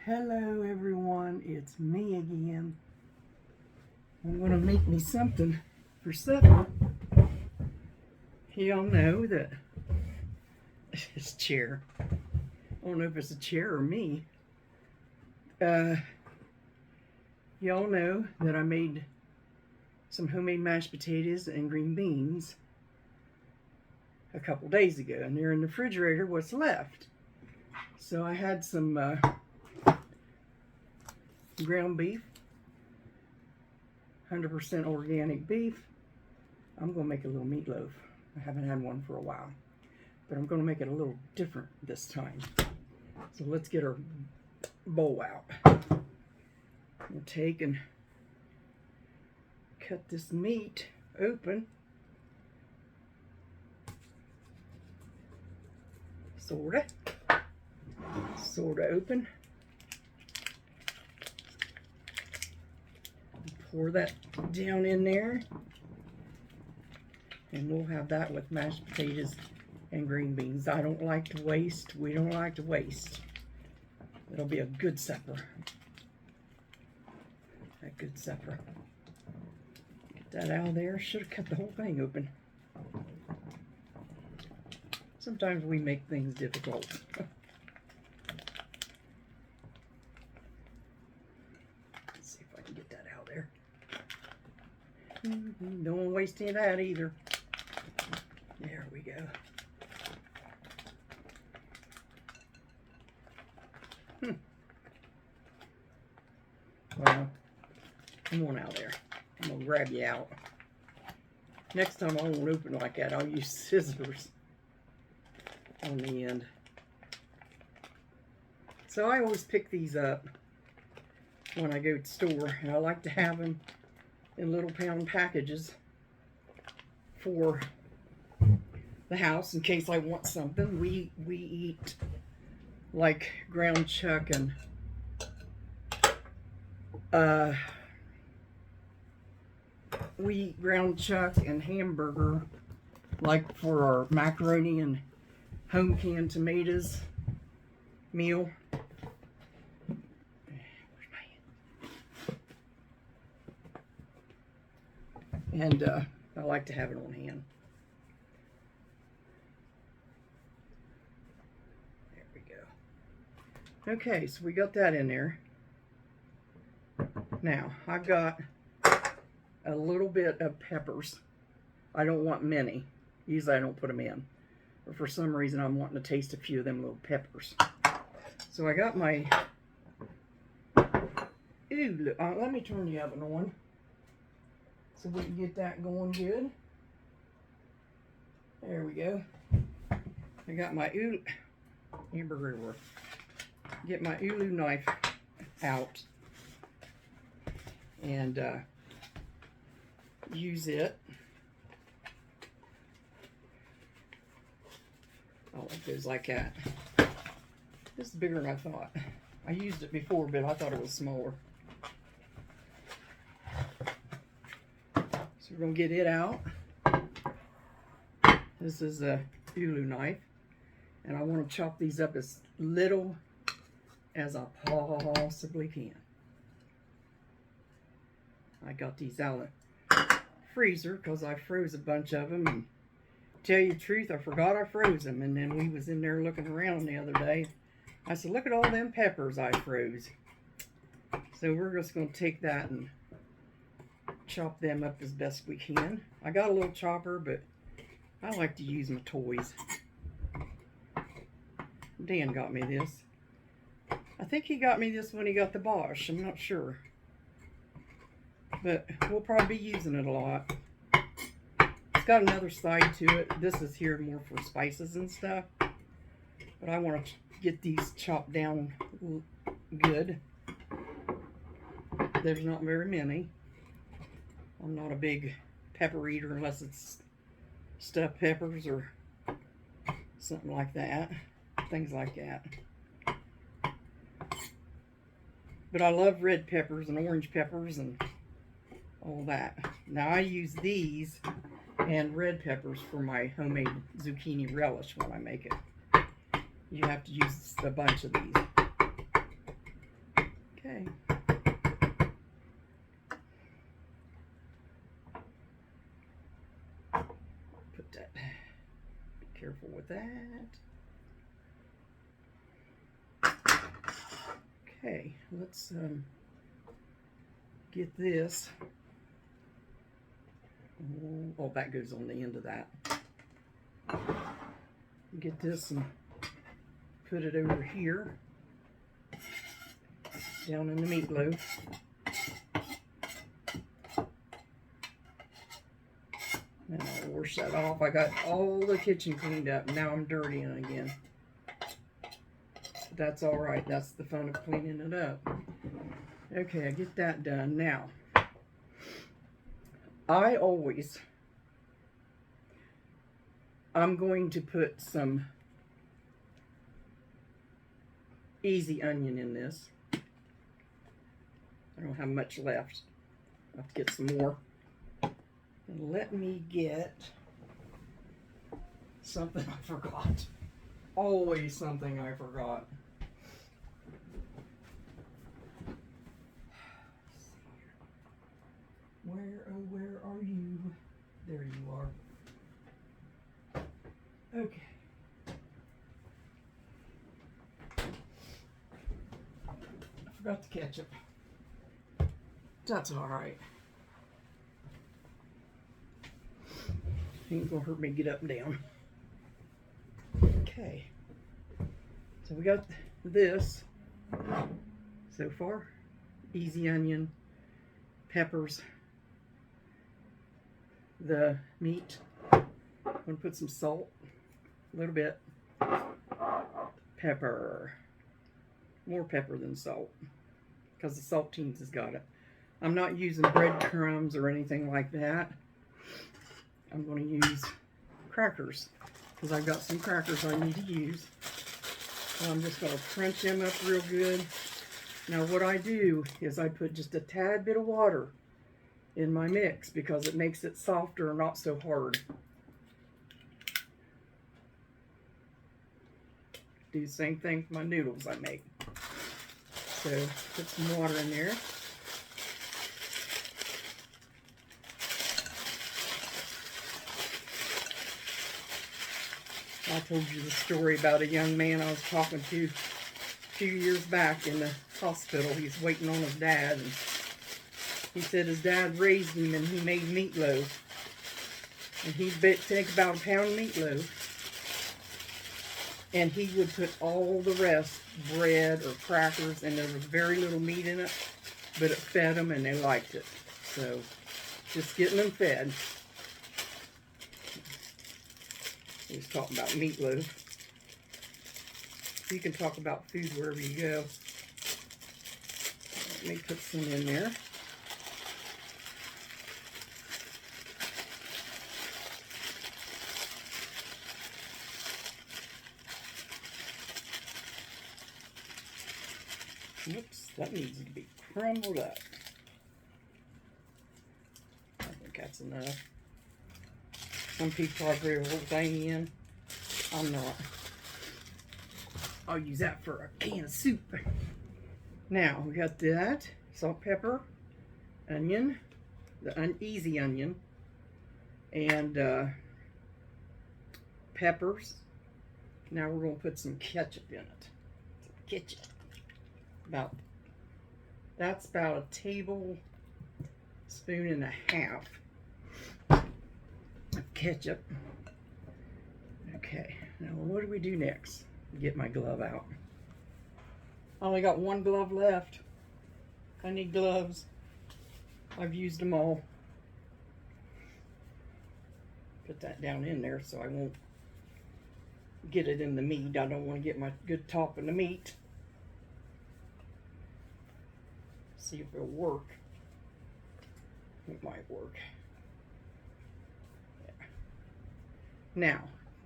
Hello everyone, it's me again. I'm gonna make me something for supper. Y'all know that this chair, I don't know if it's a chair or me. Y'all know that I made some homemade mashed potatoes and green beans a couple days ago, and they're in the refrigerator, what's left. So I had some ground beef, 100% organic beef. I'm going to make a little meatloaf. I haven't had one for a while, but I'm going to make it a little different this time. So let's get our bowl out. We'll take and cut this meat open. Sorta open. Pour that down in there, and we'll have that with mashed potatoes and green beans. I don't like to waste. We don't like to waste. It'll be a good supper. A good supper. Get that out of there. Should have cut the whole thing open. Sometimes we make things difficult. Let's see if I can get that out there. Don't want to waste any of that either. There we go. Well, come on out there. I'm going to grab you out. Next time I won't open like that. I'll use scissors on the end. So I always pick these up when I go to the store, and I like to have them in little pound packages for the house in case I want something. We eat like ground chuck and we eat ground chuck and hamburger like for our macaroni and home canned tomatoes meal. And I like to have it on hand. There we go. Okay, so we got that in there. Now, I've got a little bit of peppers. I don't want many. Usually I don't put them in. But for some reason I'm wanting to taste a few of them little peppers. So I got my... let me turn the oven on so we can get that going good. There we go. I got my hamburger. Get my ulu knife out and use it. Oh, it goes like that. This is bigger than I thought. I used it before, but I thought it was smaller. So we're going to get it out. This is a ulu knife, and I want to chop these up as little as I possibly can. I got these out of the freezer because I froze a bunch of them, and tell you the truth, I forgot I froze them, and then we was in there looking around the other day. I said, look at all them peppers I froze. So we're just going to take that and chop them up as best we can. I got a little chopper, but I like to use my toys. Dan got me this. I think he got me this when he got the Bosch. I'm not sure. But we'll probably be using it a lot. It's got another side to it. This is here more for spices and stuff. But I want to get these chopped down good. There's not very many. I'm not a big pepper eater unless it's stuffed peppers or something like that. Things like that. But I love red peppers and orange peppers and all that. Now I use these and red peppers for my homemade zucchini relish when I make it. You have to use a bunch of these. Okay. Put that, be careful with that. Okay, let's get this. Oh, that goes on the end of that. Get this and put it over here, down in the meatloaf. And I'll wash that off. I got all the kitchen cleaned up. Now I'm dirtying it again. But that's all right. That's the fun of cleaning it up. Okay, I get that done. Now, I'm going to put some easy onion in this. I don't have much left. I'll have to get some more. And let me get something I forgot. Always something I forgot. Where are you? There you are. Okay. I forgot the ketchup. That's all right. Ain't gonna hurt me get up and down. Okay. So we got this so far. Easy onion, peppers, the meat. I'm gonna put some salt, a little bit, pepper, more pepper than salt, because the saltines has got it. I'm not using breadcrumbs or anything like that. I'm going to use crackers, because I've got some crackers I need to use. So I'm just going to crunch them up real good. Now what I do is I put just a tad bit of water in my mix, because it makes it softer and not so hard. Do the same thing with my noodles I make. So put some water in there. I told you the story about a young man I was talking to a few years back in the hospital. He's waiting on his dad, and he said his dad raised him and he made meatloaf. And he'd take about a pound of meatloaf, and he would put all the rest, bread or crackers, and there was very little meat in it, but it fed them and they liked it. So just getting them fed. He was talking about meatloaf. You can talk about food wherever you go. Let me put some in there. Oops, that needs to be crumbled up. I think that's enough. Some people probably put a whole thing in. I'm not. I'll use that for a can of soup. Now, we got that. Salt, pepper, onion, the easy onion, and peppers. Now we're going to put some ketchup in it. Some ketchup. That's about a tablespoon and a half of ketchup. Okay, now what do we do next? Get my glove out. I only got one glove left. I need gloves. I've used them all. Put that down in there so I won't get it in the meat. I don't want to get my good top in the meat. See if it'll work. It might work. Yeah. Now,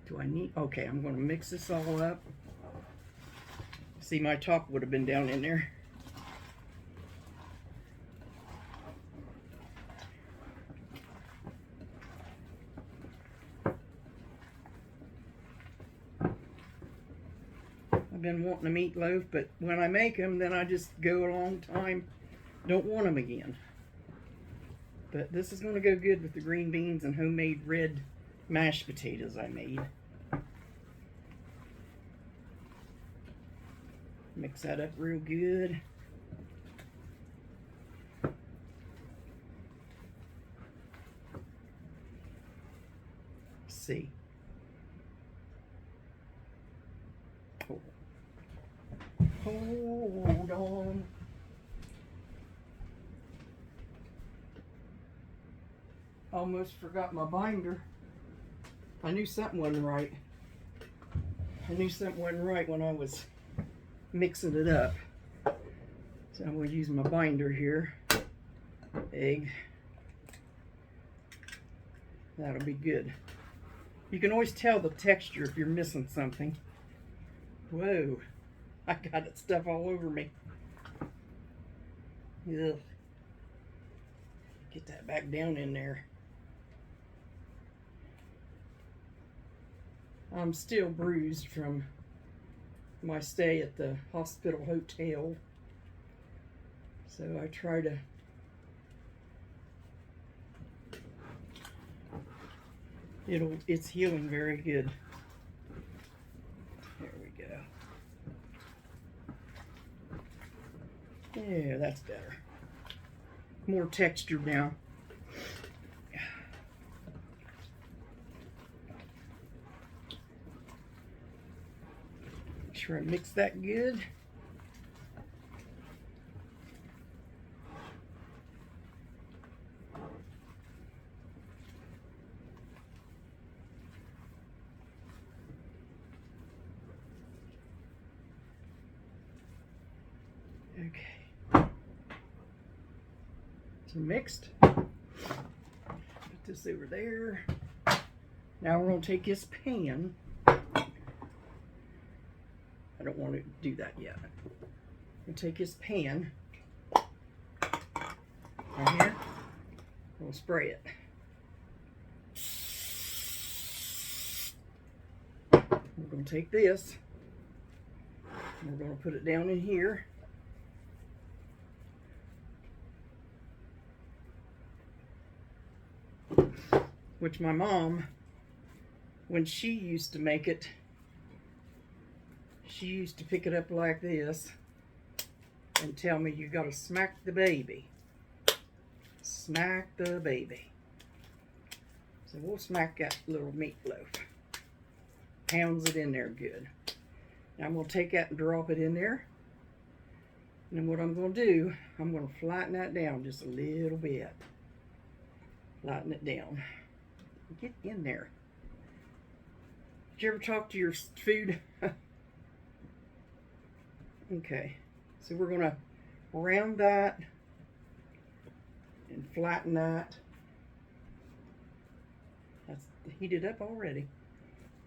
do I need, okay, I'm going to mix this all up. See, my top would have been down in there. I've been wanting a meatloaf, but when I make them, then I just go a long time, don't want them again. But this is going to go good with the green beans and homemade red mashed potatoes I made. Mix that up real good. See. Hold on. Almost forgot my binder. I knew something wasn't right. I knew something wasn't right when I was mixing it up. So I'm going to use my binder here. Egg. That'll be good. You can always tell the texture if you're missing something. Whoa. I got it stuff all over me. Ugh. Get that back down in there. I'm still bruised from my stay at the hospital hotel. So I try to it's healing very good. There we go. Yeah, that's better. More texture now. Make sure I mix that good. Okay. So mixed. Put this over there. Now we're going to take this pan. I don't want to do that yet. We'll take this pan right here. We'll spray it. We're going to take this. We're going to put it down in here. Which my mom, when she used to make it, she used to pick it up like this and tell me, you got to smack the baby. Smack the baby. So we'll smack that little meatloaf. Pounds it in there good. Now I'm going to take that and drop it in there. And then what I'm going to do, I'm going to flatten that down just a little bit. Flatten it down. Get in there. Did you ever talk to your food? Okay. So we're going to round that and flatten that. That's heated up already.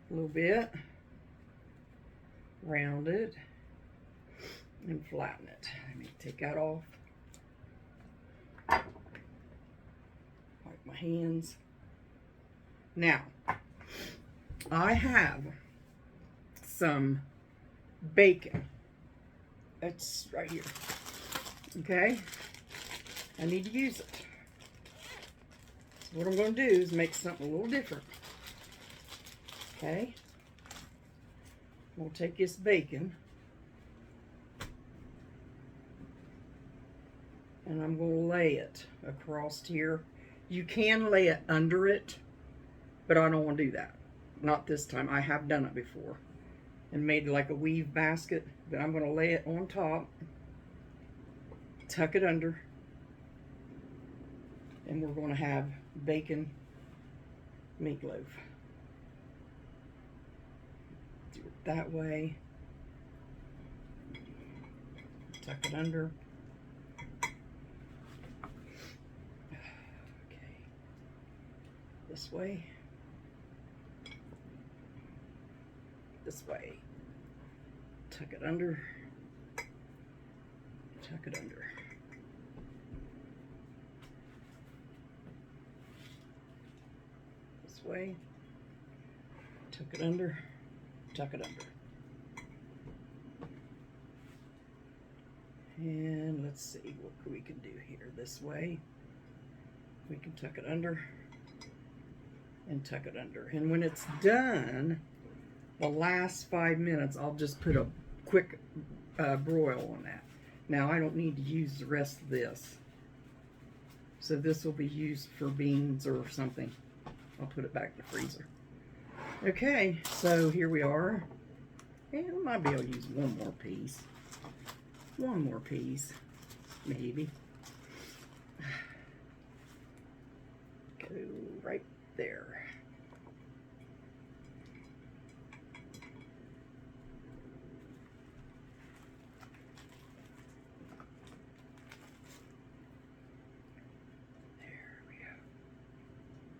A little bit. Round it and flatten it. Let me take that off. Wipe my hands. Now, I have some bacon. It's right here. Okay? I need to use it. So what I'm going to do is make something a little different. Okay? We'll take this bacon and I'm going to lay it across here. You can lay it under it, but I don't want to do that. Not this time. I have done it before and made like a weave basket, but I'm going to lay it on top, tuck it under, and we're going to have bacon meatloaf. Do it that way. Tuck it under. Okay. This way. This way. Tuck it under. Tuck it under. This way. Tuck it under. Tuck it under. And let's see what we can do here this way. We can tuck it under and tuck it under. And when it's done, the last 5 minutes, I'll just put a quick broil on that. Now, I don't need to use the rest of this. So this will be used for beans or something. I'll put it back in the freezer. Okay, so here we are. And I might be able to use one more piece. One more piece, maybe. Go right there.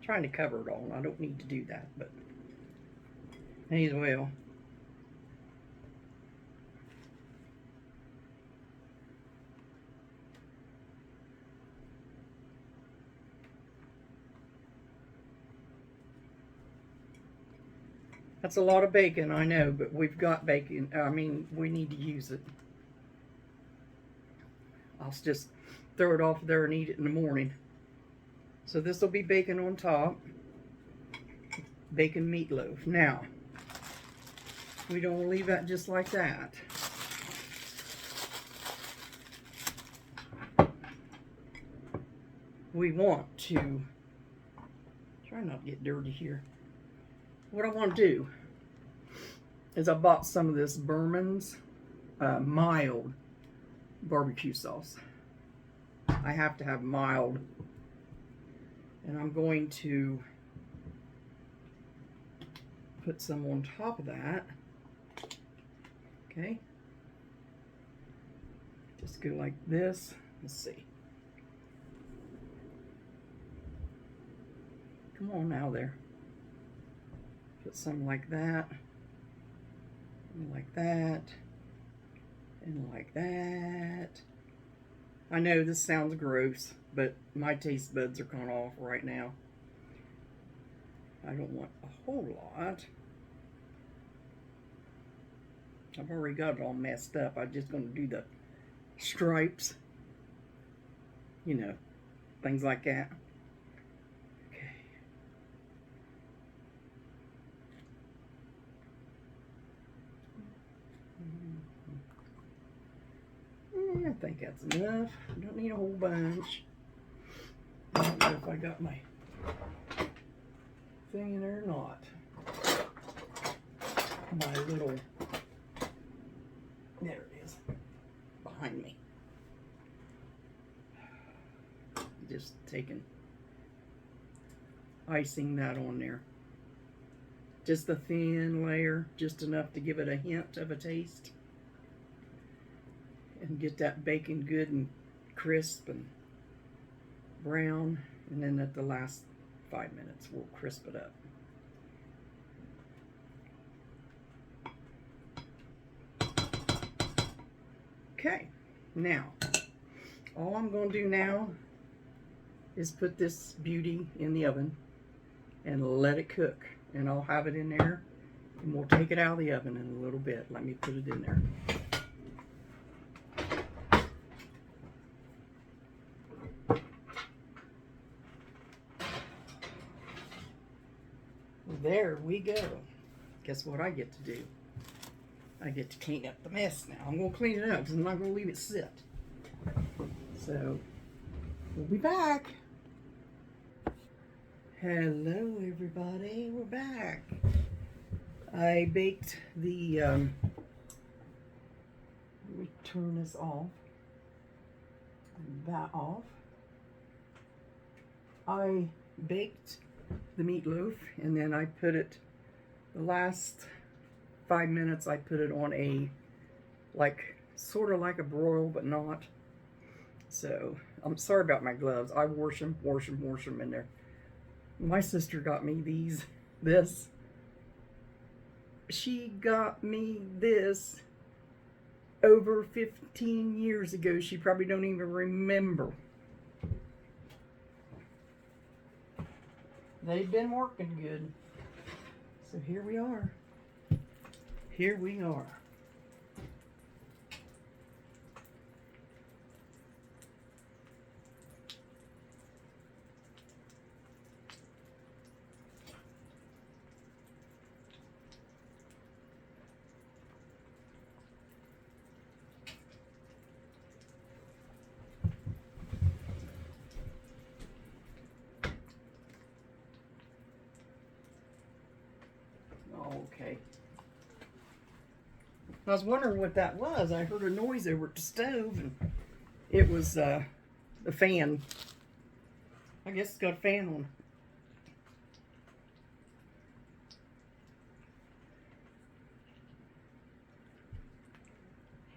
Trying to cover it all. I don't need to do that, but may as well. That's a lot of bacon, I know, but we've got bacon. I mean, we need to use it. I'll just throw it off there and eat it in the morning. So this will be bacon on top. Bacon meatloaf. Now, we don't leave that just like that. We want to, try not to get dirty here. What I want to do is I bought some of this Berman's mild barbecue sauce. I have to have mild. And I'm going to put some on top of that. Okay. Just go like this. Let's see. Come on now there. Put some like that. And like that. And like that. I know this sounds gross, but my taste buds are kind of off right now. I don't want a whole lot. I've already got it all messed up. I'm just going to do the stripes. You know, things like that. Okay. I think that's enough. I don't need a whole bunch. I don't know if I got my thing in there or not. My little, there it is, behind me. Just taking, icing that on there. Just a thin layer, just enough to give it a hint of a taste. And get that bacon good and crisp and brown. And then at the last 5 minutes, we'll crisp it up. Okay, now, all I'm going to do now is put this beauty in the oven and let it cook. And I'll have it in there, and we'll take it out of the oven in a little bit. Let me put it in there. There we go. Guess what I get to do? I get to clean up the mess now. I'm going to clean it up because I'm not going to leave it sit. So, we'll be back. Hello, everybody. We're back. I baked the, let me turn this off. That off. I baked the meatloaf, and then I put it, the last 5 minutes I put it on a, like, sort of like a broil, but not. So, I'm sorry about my gloves. I wash them in there. My sister got me this. She got me this over 15 years ago. She probably don't even remember. They've been working good. So here we are. Here we are. I was wondering what that was. I heard a noise over at the stove, and it was the fan. I guess it's got a fan on.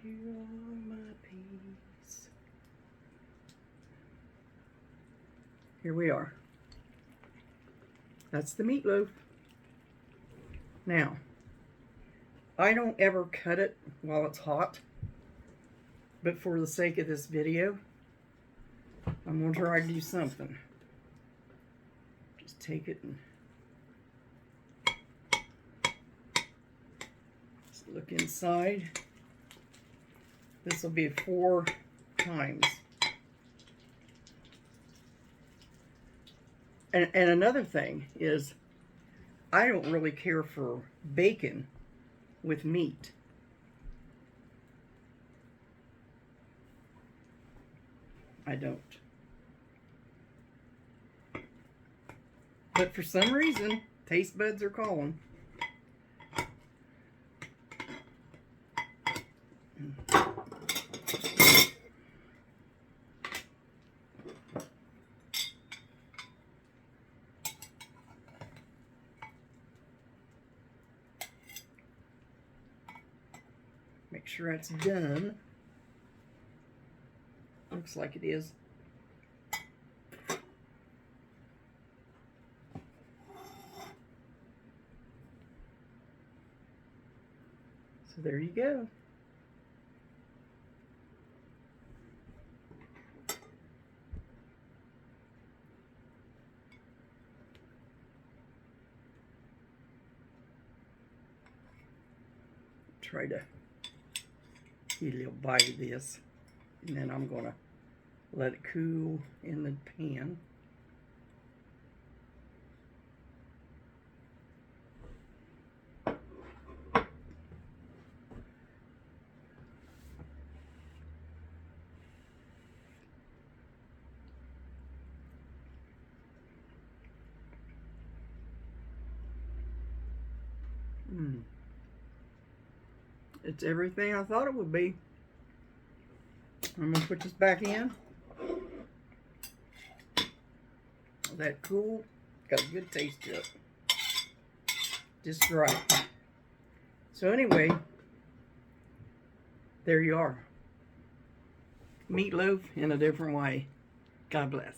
You are my peace. Here we are. That's the meatloaf. Now, I don't ever cut it while it's hot, but for the sake of this video, I'm going to try to do something. Just take it and just look inside. This will be 4 times. And another thing is, I don't really care for bacon with meat. I don't. But for some reason, taste buds are calling. Make sure it's done. Looks like it is. So there you go. Try to get a little bite of this, and then I'm gonna let it cool in the pan. It's everything I thought it would be. I'm gonna put this back in. That cool, got a good taste to it. Just right. So anyway, there you are. Meatloaf in a different way. God bless.